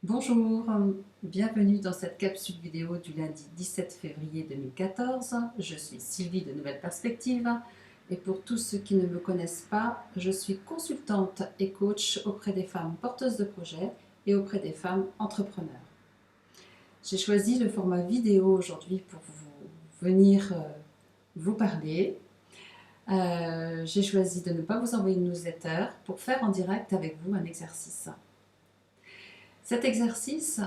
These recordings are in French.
Bonjour, bienvenue dans cette capsule vidéo du lundi 17 février 2014. Je suis Sylvie de Nouvelles Perspectives et pour tous ceux qui ne me connaissent pas, je suis consultante et coach auprès des femmes porteuses de projets et auprès des femmes entrepreneurs. J'ai choisi le format vidéo aujourd'hui pour venir vous parler. J'ai choisi de ne pas vous envoyer une newsletter pour faire en direct avec vous un exercice. Cet exercice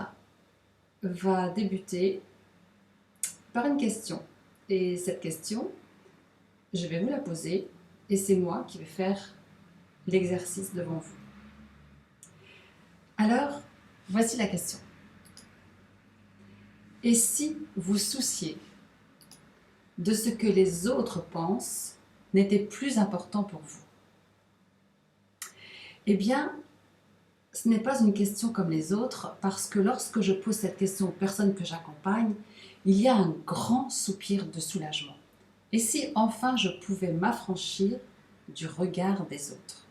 va débuter par une question. Et cette question, je vais vous la poser et c'est moi qui vais faire l'exercice devant vous. Alors, voici la question. Et si vous souciez de ce que les autres pensent n'était plus important pour vous? Eh bien, ce n'est pas une question comme les autres, parce que lorsque je pose cette question aux personnes que j'accompagne, il y a un grand soupir de soulagement. Et si enfin je pouvais m'affranchir du regard des autres?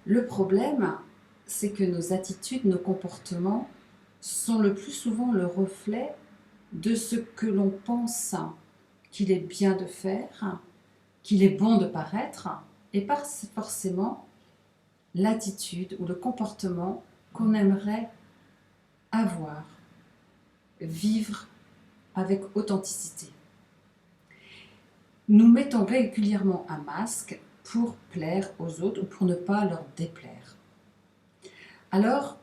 Le problème, c'est que nos attitudes, nos comportements sont le plus souvent le reflet de ce que l'on pense qu'il est bien de faire, qu'il est bon de paraître, et pas forcément l'attitude ou le comportement qu'on aimerait avoir, vivre avec authenticité. Nous mettons régulièrement un masque pour plaire aux autres ou pour ne pas leur déplaire. Alors,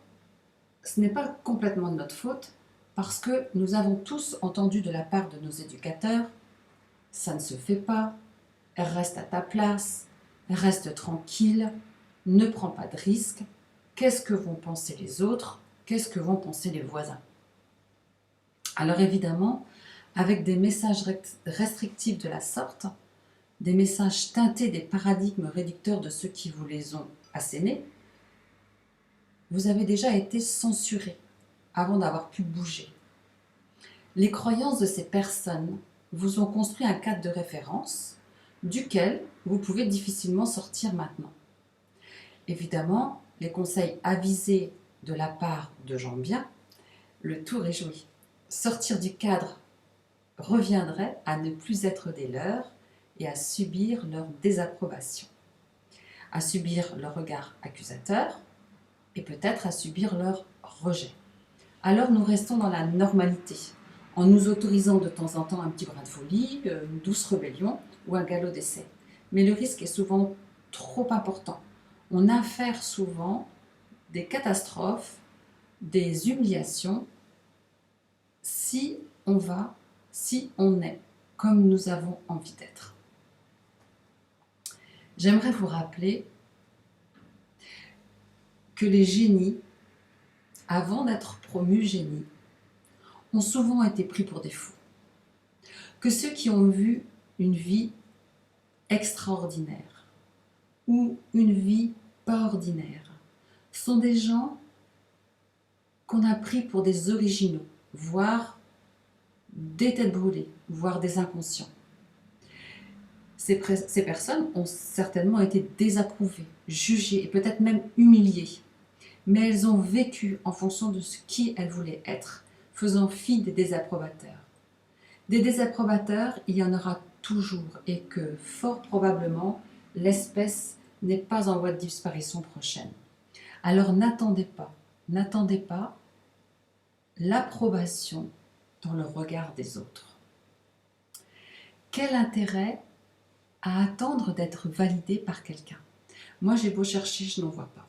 ce n'est pas complètement de notre faute parce que nous avons tous entendu de la part de nos éducateurs « ça ne se fait pas, reste à ta place, reste tranquille, ne prends pas de risques, qu'est-ce que vont penser les autres, qu'est-ce que vont penser les voisins ?» Alors évidemment, avec des messages restrictifs de la sorte, des messages teintés des paradigmes réducteurs de ceux qui vous les ont assénés, vous avez déjà été censuré avant d'avoir pu bouger. Les croyances de ces personnes vous ont construit un cadre de référence duquel vous pouvez difficilement sortir maintenant. Évidemment, les conseils avisés de la part de gens bien, le tout réjouit. Sortir du cadre reviendrait à ne plus être des leurs et à subir leur désapprobation, à subir leur regard accusateur et peut-être à subir leur rejet. Alors nous restons dans la normalité, en nous autorisant de temps en temps un petit brin de folie, une douce rébellion ou un galop d'essai. Mais le risque est souvent trop important. On infère souvent des catastrophes, des humiliations, si on est comme nous avons envie d'être. J'aimerais vous rappeler que les génies, avant d'être promus génies, ont souvent été pris pour des fous. Que ceux qui ont vu une vie extraordinaire ou une vie pas ordinaire sont des gens qu'on a pris pour des originaux, voire des têtes brûlées, voire des inconscients. Ces personnes ont certainement été désapprouvées, jugées et peut-être même humiliées. Mais elles ont vécu en fonction de ce qui elles voulaient être, faisant fi des désapprobateurs. Des désapprobateurs, il y en aura toujours et que, fort probablement, l'espèce n'est pas en voie de disparition prochaine. Alors n'attendez pas l'approbation dans le regard des autres. Quel intérêt à attendre d'être validé par quelqu'un? Moi, j'ai beau chercher, je n'en vois pas.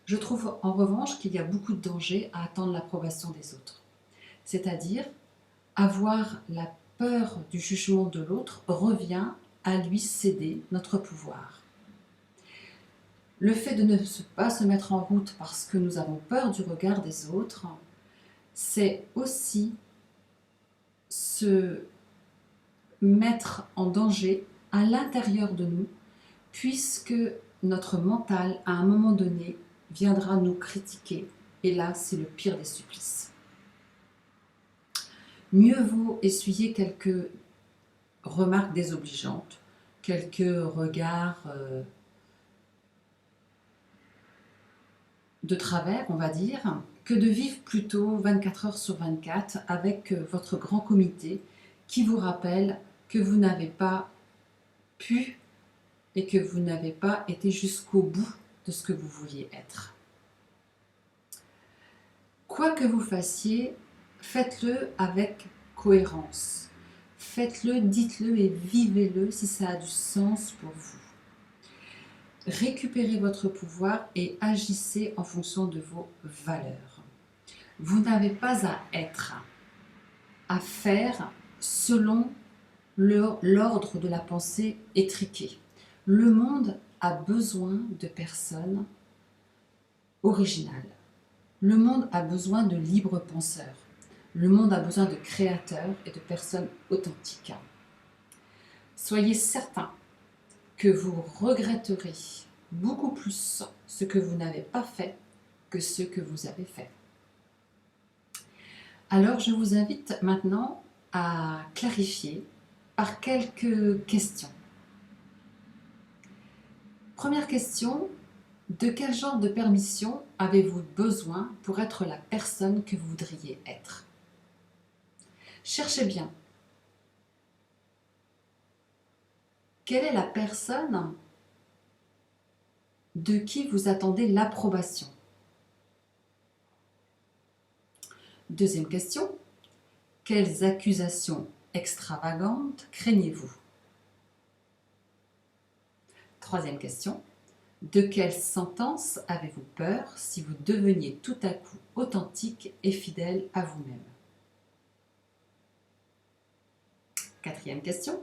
Je trouve en revanche qu'il y a beaucoup de danger à attendre l'approbation des autres. C'est-à-dire, avoir la peur du jugement de l'autre revient à lui céder notre pouvoir. Le fait de ne pas se mettre en route parce que nous avons peur du regard des autres, c'est aussi se mettre en danger à l'intérieur de nous, puisque notre mental, à un moment donné, viendra nous critiquer. Et là, c'est le pire des supplices. Mieux vaut essuyer quelques remarques désobligeantes, quelques regards de travers, on va dire, que de vivre plutôt 24 heures sur 24 avec votre grand comité qui vous rappelle que vous n'avez pas pu et que vous n'avez pas été jusqu'au bout de ce que vous vouliez être. Quoi que vous fassiez, faites-le avec cohérence. Faites-le, dites-le et vivez-le si ça a du sens pour vous. Récupérez votre pouvoir et agissez en fonction de vos valeurs. Vous n'avez pas à être, à faire selon l'ordre de la pensée étriquée. Le monde a besoin de personnes originales. Le monde a besoin de libres penseurs. Le monde a besoin de créateurs et de personnes authentiques. Soyez certains que vous regretterez beaucoup plus ce que vous n'avez pas fait que ce que vous avez fait. Alors, je vous invite maintenant à clarifier par quelques questions. Première question, de quel genre de permission avez-vous besoin pour être la personne que vous voudriez être? Cherchez bien. Quelle est la personne de qui vous attendez l'approbation? Deuxième question, quelles accusations extravagantes craignez-vous? Troisième question, de quelle sentence avez-vous peur si vous deveniez tout à coup authentique et fidèle à vous-même? Quatrième question,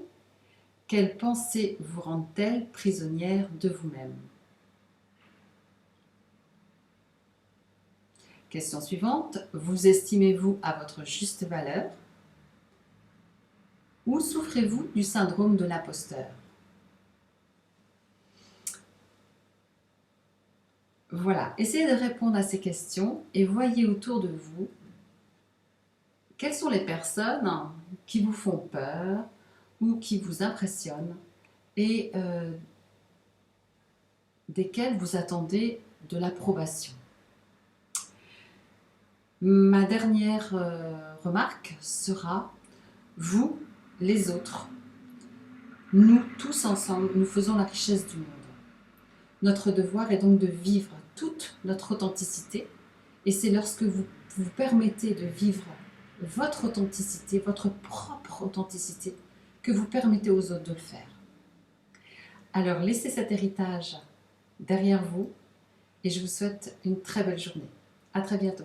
quelles pensées vous rendent-elles prisonnière de vous-même? Question suivante, vous estimez-vous à votre juste valeur ou souffrez-vous du syndrome de l'imposteur? Voilà, essayez de répondre à ces questions et voyez autour de vous quelles sont les personnes qui vous font peur ou qui vous impressionnent et desquelles vous attendez de l'approbation. Ma dernière remarque sera, vous, les autres, nous tous ensemble, nous faisons la richesse du monde. Notre devoir est donc de vivre toute notre authenticité et c'est lorsque vous vous permettez de vivre votre authenticité, votre propre authenticité, que vous permettez aux autres de le faire. Alors laissez cet héritage derrière vous et je vous souhaite une très belle journée. À très bientôt.